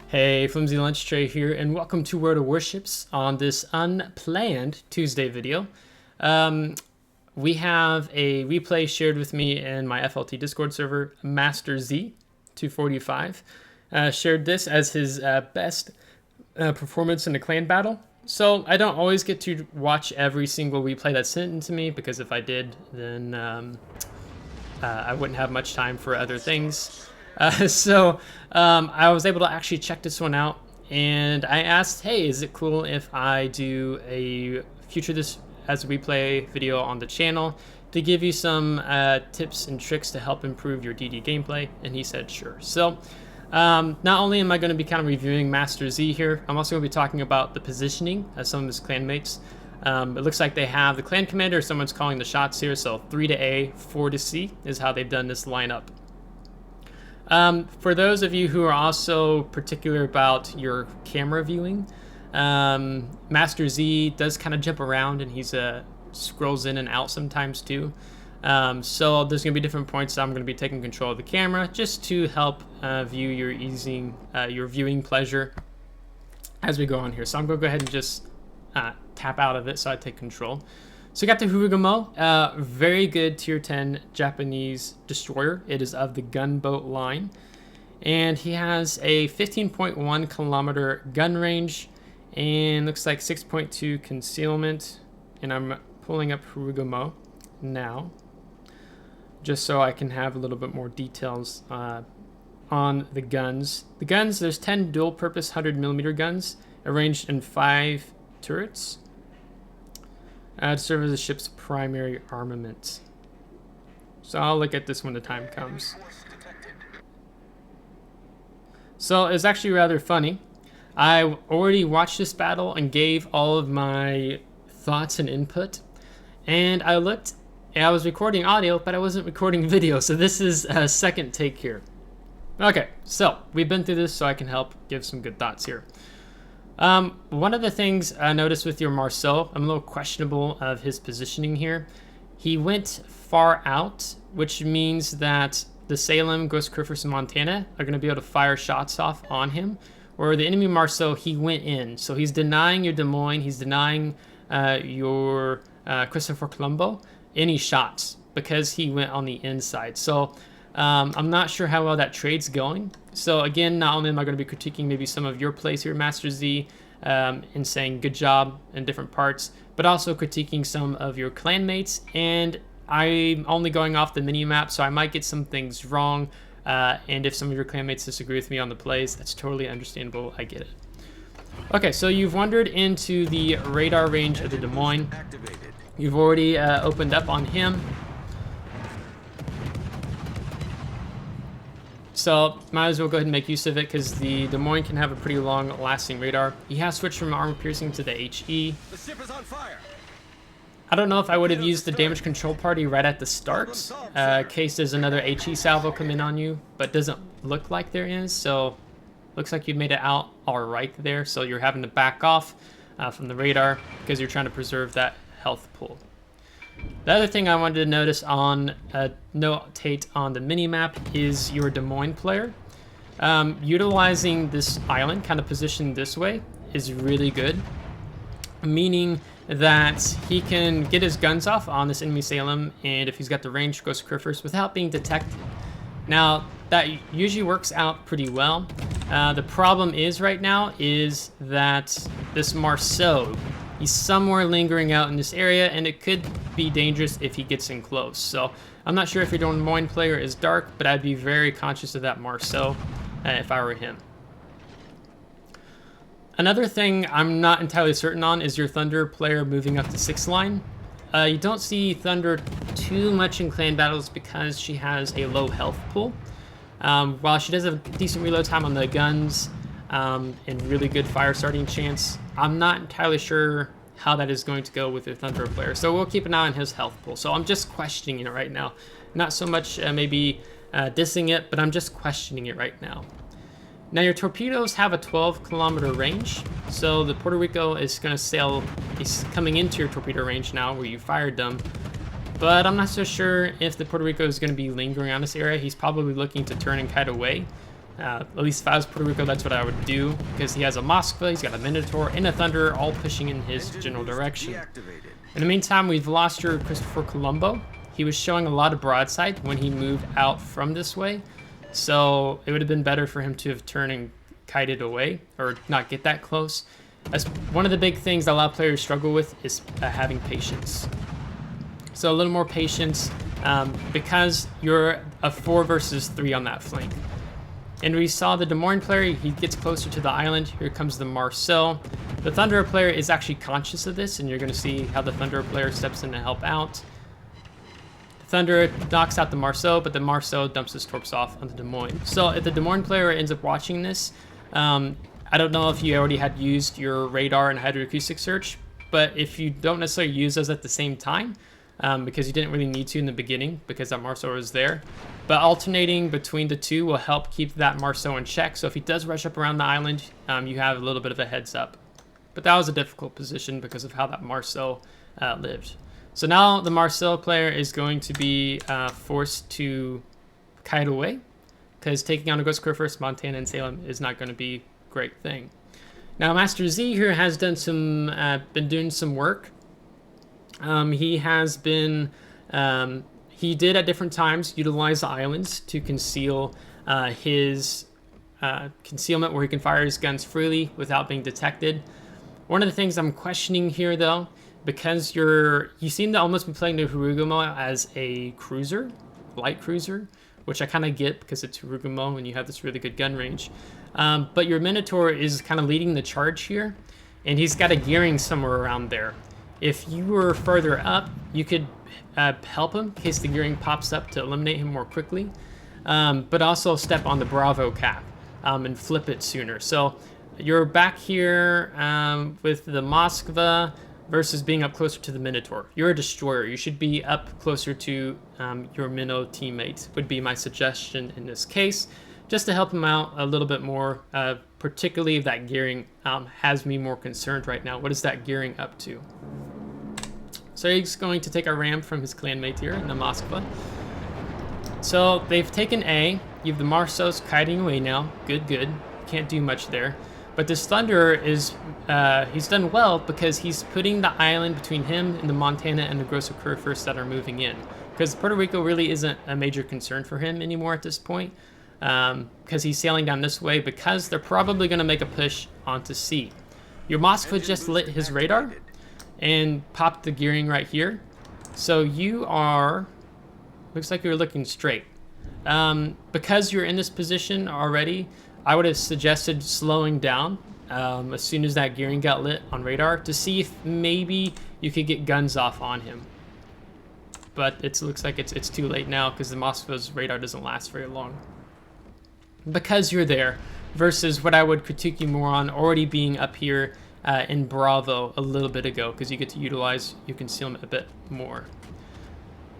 Hey, FlimsyLunchTray here, and welcome to World of Warships on this unplanned Tuesday video. We have a replay shared with me in my FLT Discord server, Master Z 245. Shared this as his best performance in a clan battle. So I don't always get to watch every single replay that's sent to me, because if I did, then I wouldn't have much time for other things. I was able to actually check this one out, and I asked, hey, is it cool if I do a future this as a replay video on the channel to give you some tips and tricks to help improve your DD gameplay? And he said sure. So not only am I going to be kind of reviewing Master Z here, I'm also going to be talking about the positioning of some of his clanmates. It looks like they have the clan commander, someone's calling the shots here, so 3 to A, 4 to C is how they've done this lineup. For those of you who are also particular about your camera viewing, Master Z does kind of jump around, and he's scrolls in and out sometimes too. So there's going to be different points that I'm going to be taking control of the camera just to help view your viewing pleasure as we go on here. So I'm going to go ahead and just tap out of it so I take control. So we got the Harugumo, very good tier 10 Japanese destroyer. It is of the gunboat line, and he has a 15.1 kilometer gun range and looks like 6.2 concealment. And I'm pulling up Harugumo now just so I can have a little bit more details on the guns. The guns, there's 10 dual purpose 100mm guns arranged in 5 turrets to serve as the ship's primary armament. So I'll look at this when the time comes. So it's actually rather funny. I already watched this battle and gave all of my thoughts and input, and I looked and I was recording audio, but I wasn't recording video, so this is a second take here. Okay, so we've been through this, so I can help give some good thoughts here. One of the things I noticed with your Marceau, I'm a little questionable of his positioning here. He went far out, which means that the Salem, Ghost Criffers, and Montana are going to be able to fire shots off on him. Or the enemy Marceau, he went in. So he's denying your Des Moines, he's denying your Christopher Colombo any shots because he went on the inside. So I'm not sure how well that trade's going. So again, not only am I going to be critiquing maybe some of your plays here, Master Z, and saying good job in different parts, but also critiquing some of your clanmates. And I'm only going off the mini-map, so I might get some things wrong. And if some of your clanmates disagree with me on the plays, that's totally understandable. I get it. Okay, so you've wandered into the radar range of the Des Moines. You've already opened up on him. So might as well go ahead and make use of it, because the Des Moines can have a pretty long lasting radar. He has switched from armor piercing to the HE. The ship is on fire. I don't know if I would have used the damage control party right at the start, in case there's another HE salvo come in on you, but doesn't look like there is. So looks like you've made it out all right there. So you're having to back off from the radar because you're trying to preserve that health pool. The other thing I wanted to notice on notate on the mini-map is your Des Moines player. Utilizing this island kind of positioned this way is really good, meaning that he can get his guns off on this enemy Salem, and if he's got the range, Ghost Criffers without being detected. Now that usually works out pretty well. The problem is right now is that this Marceau, he's somewhere lingering out in this area, and it could be dangerous if he gets in close. So I'm not sure if your Des Moines player is dark, but I'd be very conscious of that Marceau if I were him. Another thing I'm not entirely certain on is your Thunder player moving up to 6th line. You don't see Thunder too much in clan battles because she has a low health pool. While she does have decent reload time on the guns and really good fire starting chance, I'm not entirely sure how that is going to go with your Thunder player. So we'll keep an eye on his health pool. So I'm just questioning it right now. Not so much maybe dissing it, but I'm just questioning it right now. Now your torpedoes have a 12-kilometer range, so the Puerto Rico is going to sail, is coming into your torpedo range now where you fired them, but I'm not so sure if the Puerto Rico is going to be lingering on this area. He's probably looking to turn and kite away. At least if I was Puerto Rico, that's what I would do, because he has a Moskva, he's got a Minotaur, and a Thunder, all pushing in his general direction. In the meantime, we've lost your Christopher Colombo. He was showing a lot of broadside when he moved out from this way, so it would have been better for him to have turned and kited away, or not get that close. As one of the big things that a lot of players struggle with is having patience. So a little more patience, because you're a 4 versus 3 on that flank. And we saw the Des Moines player, he gets closer to the island. Here comes the Marcel. The Thunderer player is actually conscious of this, and you're going to see how the Thunderer player steps in to help out. The Thunderer knocks out the Marcel, but the Marcel dumps his torps off on the Des Moines. So if the Des Moines player ends up watching this, I don't know if you already had used your radar and hydroacoustic search, but if you don't necessarily use those at the same time, because you didn't really need to in the beginning because that Marceau was there. But alternating between the two will help keep that Marceau in check. So if he does rush up around the island, you have a little bit of a heads up. But that was a difficult position because of how that Marceau lived. So now the Marceau player is going to be forced to kite away, because taking on a Ghost Crew first, Montana and Salem is not going to be a great thing. Now Master Z here has done some, been doing some work. He has been, he did at different times utilize the islands to conceal his concealment, where he can fire his guns freely without being detected. One of the things I'm questioning here, though, because you seem to almost be playing the Harugumo as a cruiser, light cruiser, which I kind of get because it's Harugumo and you have this really good gun range. But your Minotaur is kind of leading the charge here, and he's got a gearing somewhere around there. If you were further up, you could help him in case the gearing pops up to eliminate him more quickly, but also step on the Bravo cap and flip it sooner. So you're back here with the Moskva versus being up closer to the Minotaur. You're a destroyer. You should be up closer to your Minnow teammate, would be my suggestion in this case, just to help him out a little bit more, particularly if that gearing has me more concerned right now. What is that gearing up to? So he's going to take a ram from his clanmate here in the Moskva. So they've taken A. You have the Marceau's kiting away now. Good, good. Can't do much there. But this Thunderer is, he's done well because he's putting the island between him and the Montana and the Grosso Curvers that are moving in. Because Puerto Rico really isn't a major concern for him anymore at this point. Because he's sailing down this way, because they're probably going to make a push onto C. Your Moskva just lit his radar and popped the gearing right here. So you are, looks like you're looking straight. Because you're in this position already, I would have suggested slowing down as soon as that gearing got lit on radar to see if maybe you could get guns off on him. But it looks like it's too late now because the Moskva's radar doesn't last very long. Because you're there, versus what I would critique you more on already being up here in Bravo a little bit ago, because you get to utilize your concealment a bit more.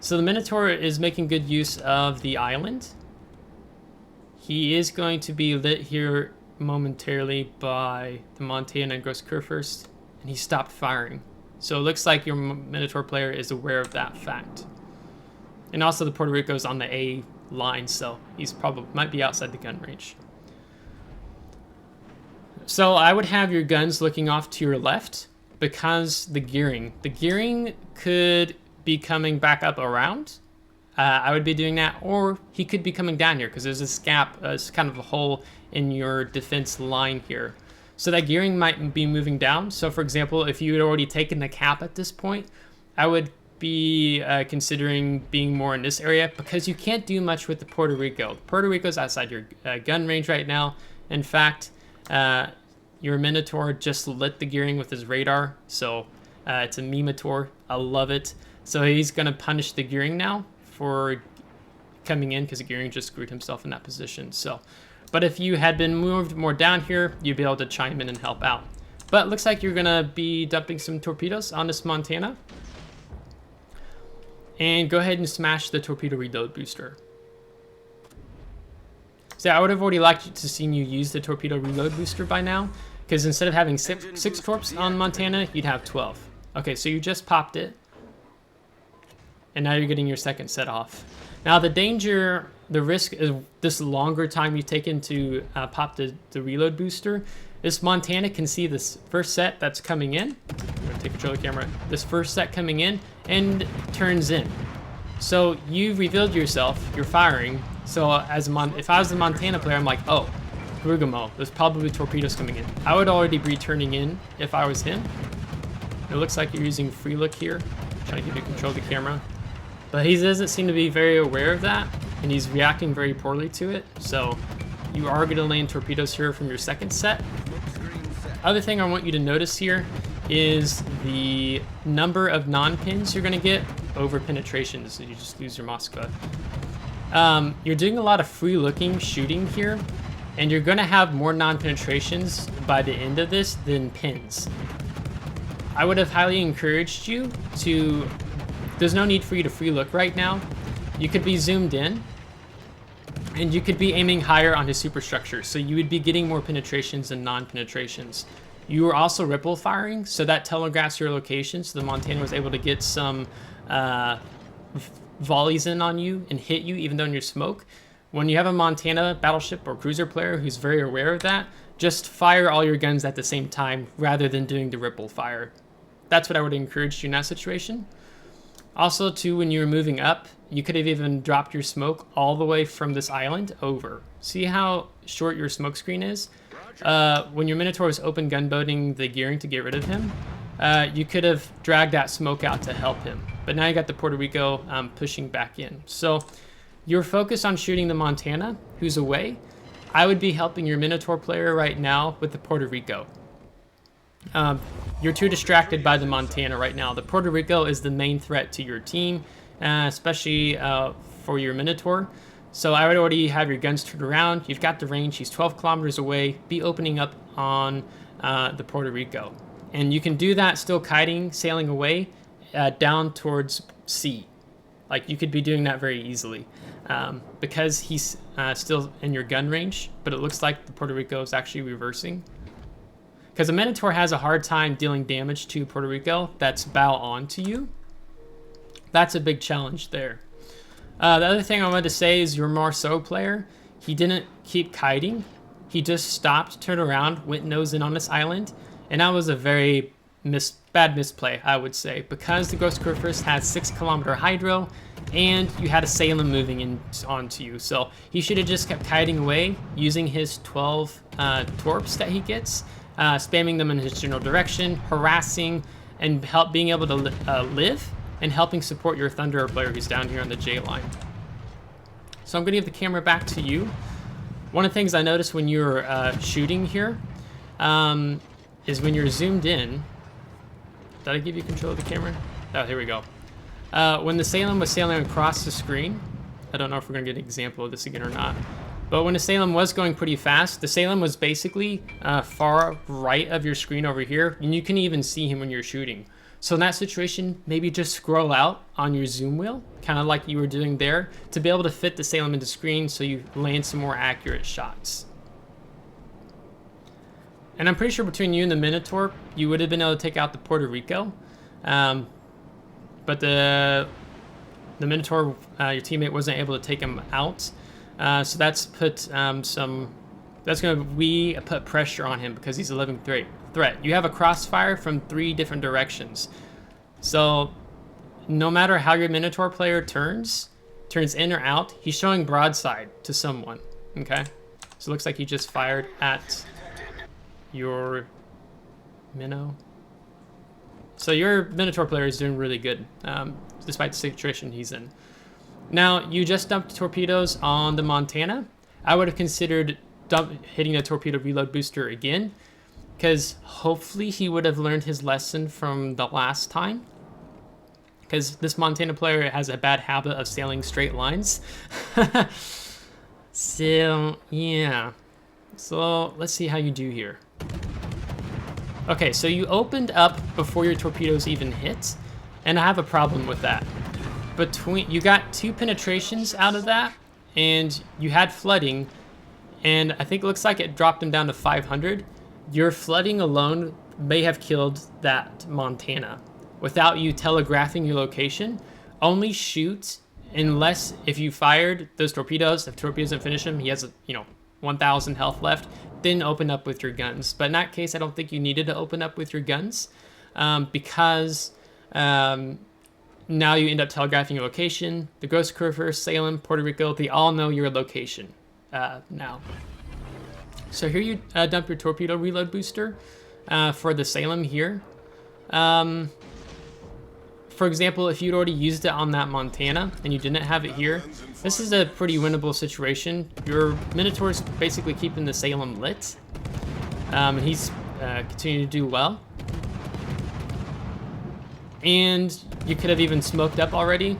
So the Minotaur is making good use of the island. He is going to be lit here momentarily by the Montana and Gross Curvers, and he stopped firing. So it looks like your Minotaur player is aware of that fact. And also the Puerto Rico's on the A line, so he's probably might be outside the gun range. So I would have your guns looking off to your left, because the gearing could be coming back up around. I would be doing that, or he could be coming down here because there's this gap, it's kind of a hole in your defense line here. So that gearing might be moving down. So for example, if you had already taken the cap at this point, I would be considering being more in this area, because you can't do much with the Puerto Rico. Puerto Rico's outside your gun range right now. In fact, your Minotaur just lit the gearing with his radar, so it's a Minotaur. I love it. So he's going to punish the gearing now for coming in, because the gearing just screwed himself in that position. So, but if you had been moved more down here, you'd be able to chime in and help out. But it looks like you're going to be dumping some torpedoes on this Montana. And go ahead and smash the torpedo reload booster. So I would have already liked to see you use the torpedo reload booster by now, because instead of having six torps on Montana, you'd have 12. Okay, so you just popped it, and now you're getting your second set off. Now the danger, the risk is this longer time you take to pop the reload booster. This Montana can see this first set that's coming in. I'm gonna take control of the camera. This first set coming in and turns in. So you've revealed yourself, you're firing. So if I was the Montana player, I'm like, oh, Harugumo, there's probably torpedoes coming in. I would already be turning in if I was him. It looks like you're using free look here. I'm trying to give you control of the camera. But he doesn't seem to be very aware of that, and he's reacting very poorly to it. So you are gonna land torpedoes here from your second set. Other thing I want you to notice here is the number of non-pins you're gonna get over penetrations. You just lose your Moskva. You're doing a lot of free looking shooting here, and you're gonna have more non-penetrations by the end of this than pins. I would have highly encouraged you to, there's no need for you to free look right now. You could be zoomed in, and you could be aiming higher on his superstructure, so you would be getting more penetrations than non-penetrations. You were also ripple firing, so that telegraphs your location, so the Montana was able to get some volleys in on you and hit you even though in your smoke. When you have a Montana battleship or cruiser player who's very aware of that, just fire all your guns at the same time rather than doing the ripple fire. That's what I would encourage you in that situation. Also, too, when you were moving up, you could have even dropped your smoke all the way from this island over. See how short your smoke screen is? When your Minotaur was open gunboating the gearing to get rid of him, you could have dragged that smoke out to help him. But now you got the Puerto Rico pushing back in. So you're focused on shooting the Montana, who's away. I would be helping your Minotaur player right now with the Puerto Rico. You're too distracted by the Montana right now. The Puerto Rico is the main threat to your team, especially for your Minotaur. So I would already have your guns turned around. You've got the range. He's 12 kilometers away. Be opening up on the Puerto Rico. And you can do that still kiting, sailing away down towards sea. Like, you could be doing that very easily because he's still in your gun range, but it looks like the Puerto Rico is actually reversing. Because the Minotaur has a hard time dealing damage to Puerto Rico that's bow on to you. That's a big challenge there. The other thing I wanted to say is your Marceau player, he didn't keep kiting. He just stopped, turned around, went nose in on this island, and that was a very bad misplay, I would say, because the Ghost Curvers had 6 kilometer hydro, and you had a Salem moving in onto you. So he should have just kept kiting away, using his 12 torps that he gets, spamming them in his general direction, harassing, and being able to live, and helping support your Thunderer player who's down here on the J line. So I'm going to give the camera back to you. One of the things I noticed when you're shooting here is when you're zoomed in. Did I give you control of the camera? Oh, here we go. When the Salem was sailing across the screen, I don't know if we're going to get an example of this again or not, but when the Salem was going pretty fast, the Salem was basically far right of your screen over here, and you can even see him when you're shooting. So in that situation, maybe just scroll out on your zoom wheel, kind of like you were doing there, to be able to fit the Salem into screen so you land some more accurate shots. And I'm pretty sure between you and the Minotaur, you would have been able to take out the Puerto Rico. But the Minotaur, your teammate, wasn't able to take him out. So that's put put pressure on him because he's a living threat. You have a crossfire from 3 different directions. So no matter how your Minotaur player turns in or out, he's showing broadside to someone, okay? So it looks like he just fired at your Minnow. So your Minotaur player is doing really good, despite the situation he's in. Now, you just dumped torpedoes on the Montana. I would have considered hitting the torpedo reload booster again, because hopefully he would have learned his lesson from the last time. Because this Montana player has a bad habit of sailing straight lines. So, yeah. So, let's see how you do here. Okay, so you opened up before your torpedoes even hit, and I have a problem with that. You got 2 penetrations out of that, and you had flooding, and I think it looks like it dropped him down to 500. Your flooding alone may have killed that Montana without you telegraphing your location. Only shoot unless if you fired those torpedoes, if torpedoes didn't finish him, he has 1,000 health left, then open up with your guns. But in that case, I don't think you needed to open up with your guns, because now you end up telegraphing your location. The Ghost River, Salem, Puerto Rico, they all know your location now. So here you dump your torpedo reload booster for the Salem here. For example, if you'd already used it on that Montana and you didn't have it here, this is a pretty winnable situation. Your Minotaur's basically keeping the Salem lit, and he's continuing to do well. And you could have even smoked up already,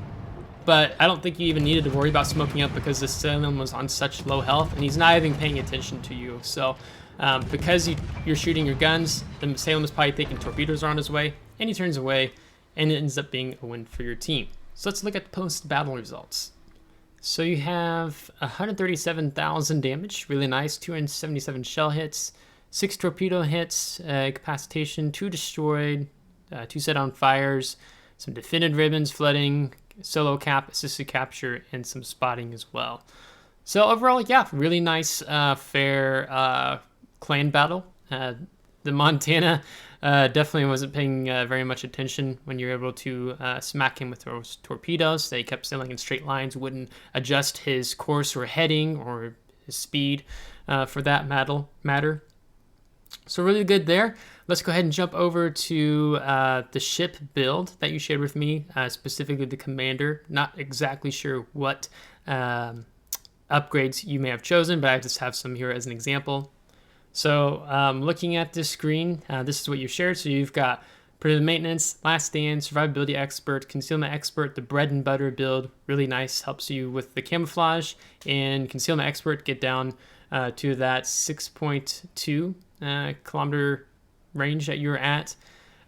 but I don't think you even needed to worry about smoking up because the Salem was on such low health and he's not even paying attention to you. So because you're shooting your guns, the Salem is probably thinking torpedoes are on his way, and he turns away, and it ends up being a win for your team. So let's look at the post-battle results. So you have 137,000 damage, really nice, 277 shell hits, 6 torpedo hits, incapacitation, 2 destroyed, 2 set on fires, some defended ribbons, flooding, solo cap, assisted capture, and some spotting as well. So overall, yeah, really nice, fair clan battle. The Montana definitely wasn't paying very much attention when you're able to smack him with those torpedoes. They kept sailing in straight lines, wouldn't adjust his course or heading or his speed for that matter. So really good there. Let's go ahead and jump over to the ship build that you shared with me, specifically the Commander. Not exactly sure what upgrades you may have chosen, but I just have some here as an example. So looking at this screen, this is what you shared. So you've got Predator Maintenance, Last Stand, Survivability Expert, Concealment Expert, the bread and butter build. Really nice, helps you with the camouflage. And Concealment Expert, get down to that 6.2 kilometer range that you're at.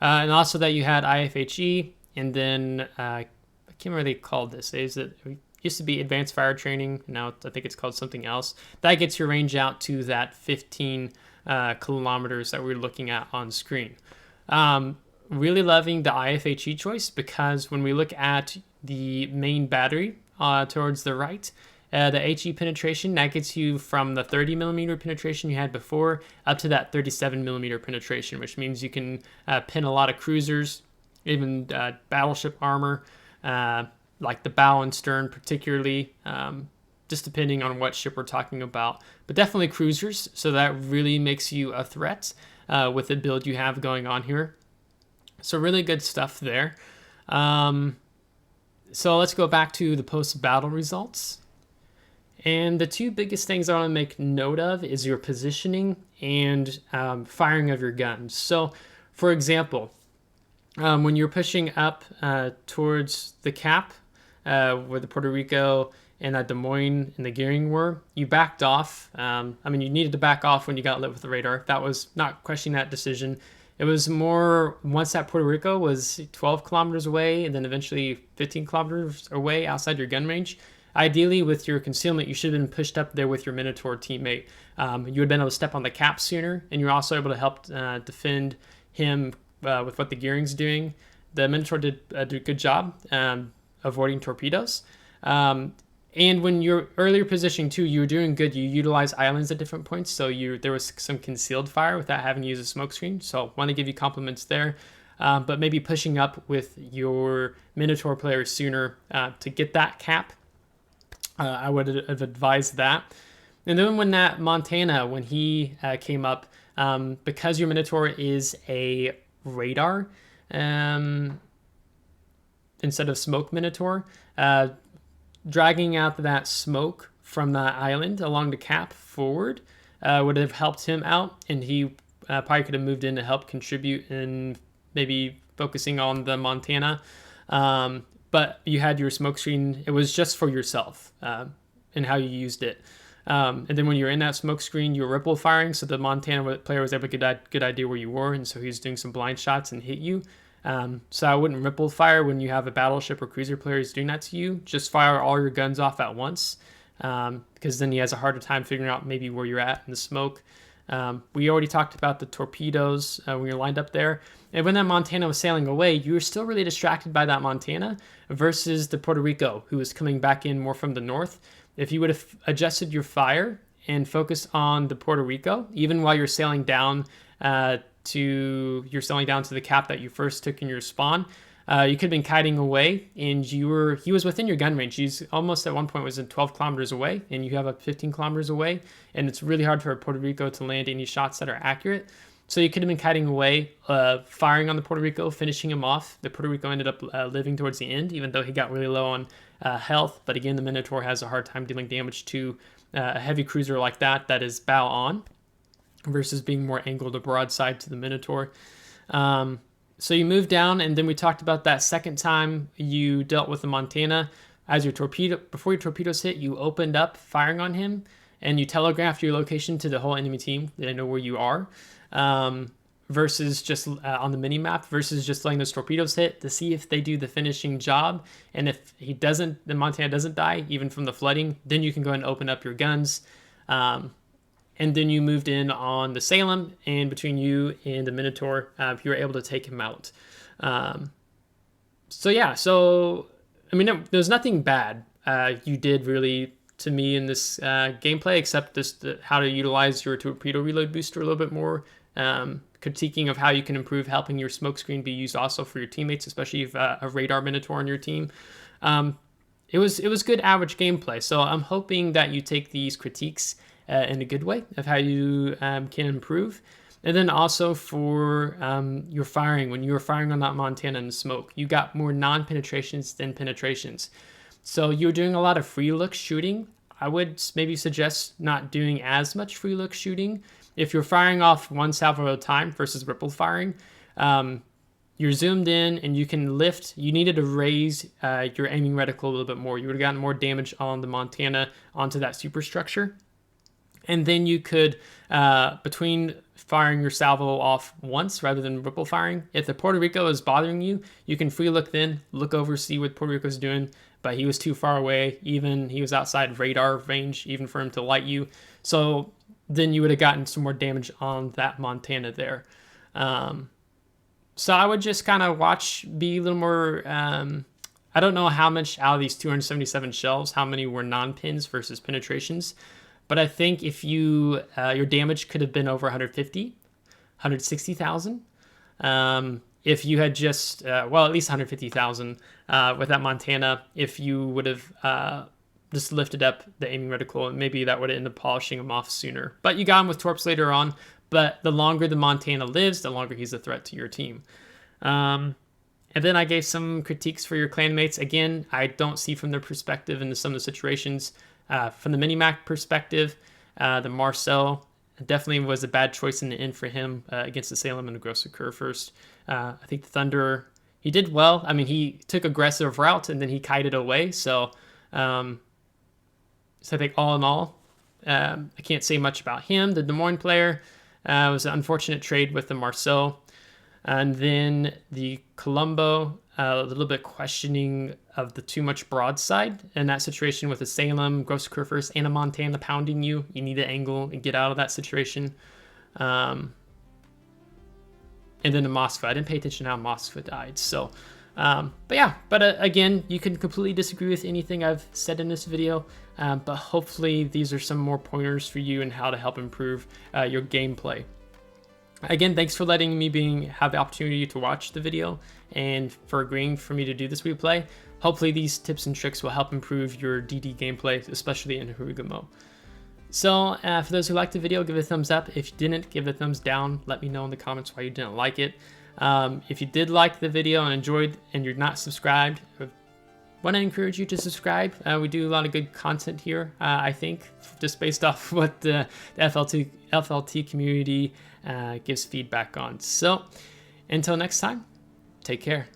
And also that you had IFHE, and then I can't remember what they called this. It used to be Advanced Fire Training. Now I think it's called something else. That gets your range out to that 15 kilometers that we're looking at on screen. Really loving the IFHE choice, because when we look at the main battery towards the right, the HE penetration, that gets you from the 30 millimeter penetration you had before up to that 37 millimeter penetration, which means you can pin a lot of cruisers, even battleship armor, like the bow and stern particularly, just depending on what ship we're talking about. But definitely cruisers, so that really makes you a threat with the build you have going on here. So really good stuff there. So let's go back to the post-battle results. And the two biggest things I want to make note of is your positioning and firing of your guns. So, for example, when you're pushing up towards the cap, where the Puerto Rico and Des Moines and the gearing were, you backed off. I mean, you needed to back off when you got lit with the radar. That was not questioning that decision. It was more once that Puerto Rico was 12 kilometers away and then eventually 15 kilometers away outside your gun range. Ideally, with your concealment, you should have been pushed up there with your Minotaur teammate. You would have been able to step on the cap sooner, and you're also able to help defend him with what the gearing's doing. The Minotaur did a good job avoiding torpedoes. And when you're earlier positioning too, you were doing good. You utilize islands at different points, so there was some concealed fire without having to use a smoke screen. So want to give you compliments there. But maybe pushing up with your Minotaur player sooner to get that cap. I would have advised that. And then when that Montana, when he came up, because your Minotaur is a radar instead of smoke Minotaur, dragging out that smoke from that island along the cap forward would have helped him out, and he probably could have moved in to help contribute and maybe focusing on the Montana. But you had your smoke screen. It was just for yourself and how you used it. And then when you're in that smoke screen, you were ripple firing, so the Montana player was able to get a good idea where you were, and so he was doing some blind shots and hit you. So I wouldn't ripple fire when you have a battleship or cruiser player who's doing that to you. Just fire all your guns off at once, because then he has a harder time figuring out maybe where you're at in the smoke. We already talked about the torpedoes when you're lined up there. And when that Montana was sailing away, you were still really distracted by that Montana versus the Puerto Rico, who was coming back in more from the north. If you would have adjusted your fire and focused on the Puerto Rico, even while you're sailing down to the cap that you first took in your spawn, you could have been kiting away, and he was within your gun range. He's almost at one point was 12 kilometers away, and you have up 15 kilometers away, and it's really hard for a Puerto Rico to land any shots that are accurate. So you could have been kiting away, firing on the Puerto Rico, finishing him off. The Puerto Rico ended up living towards the end, even though he got really low on health. But again, the Minotaur has a hard time dealing damage to a heavy cruiser like that is bow on, versus being more angled to broadside to the Minotaur. So you moved down, and then we talked about that second time you dealt with the Montana. As before your torpedoes hit, you opened up firing on him, and you telegraphed your location to the whole enemy team. They know where you are, versus just on the mini map, versus just letting those torpedoes hit to see if they do the finishing job. And if the Montana doesn't die, even from the flooding, then you can go ahead and open up your guns. And then you moved in on the Salem, and between you and the Minotaur, you were able to take him out. So I mean, there's nothing bad you did really to me in this gameplay, except how to utilize your torpedo reload booster a little bit more. Critiquing of how you can improve helping your smokescreen be used also for your teammates, especially if a radar Minotaur on your team. It was good average gameplay. So I'm hoping that you take these critiques in a good way of how you can improve. And then also for your firing, when you were firing on that Montana in the smoke, you got more non-penetrations than penetrations. So you were doing a lot of free look shooting. I would maybe suggest not doing as much free look shooting. If you're firing off one salvo at a time versus ripple firing, you're zoomed in and you can lift. You needed to raise your aiming reticle a little bit more. You would have gotten more damage on the Montana onto that superstructure. And then you could, between firing your salvo off once rather than ripple firing, if the Puerto Rico is bothering you, you can free look then, look over, see what Puerto Rico's doing, but he was too far away. Even he was outside radar range, even for him to light you. So then you would have gotten some more damage on that Montana there. So I would just kind of be a little more, I don't know how much out of these 277 shells, how many were non-pins versus penetrations. But I think if your damage could have been over 160,000. If you had just, at least 150,000 with that Montana, if you would have just lifted up the aiming reticle, and maybe that would have ended up polishing him off sooner. But you got him with torps later on, but the longer the Montana lives, the longer he's a threat to your team. And then I gave some critiques for your clanmates. Again, I don't see from their perspective into some of the situations. From the Minimac perspective, the Marcel definitely was a bad choice in the end for him against the Salem and the Grosser Kerr first. I think the Thunder, he did well. I mean, he took aggressive route and then he kited away. So I think all in all, I can't say much about him. The Des Moines player was an unfortunate trade with the Marcel. And then the Colombo, a little bit questioning of the too much broadside in that situation with a Salem, Grosser Kerr first, and a Montana pounding you. You need to angle and get out of that situation. And then the Moskva. I didn't pay attention to how Moskva died. So, again, you can completely disagree with anything I've said in this video. But hopefully these are some more pointers for you in how to help improve your gameplay. Again, thanks for letting me have the opportunity to watch the video and for agreeing for me to do this replay. Hopefully these tips and tricks will help improve your DD gameplay, especially in Harugumo. So for those who liked the video, give it a thumbs up. If you didn't, give it a thumbs down. Let me know in the comments why you didn't like it. If you did like the video and enjoyed and you're not subscribed, I want to encourage you to subscribe. We do a lot of good content here, I think, just based off what the FLT community gives feedback on. So until next time, take care.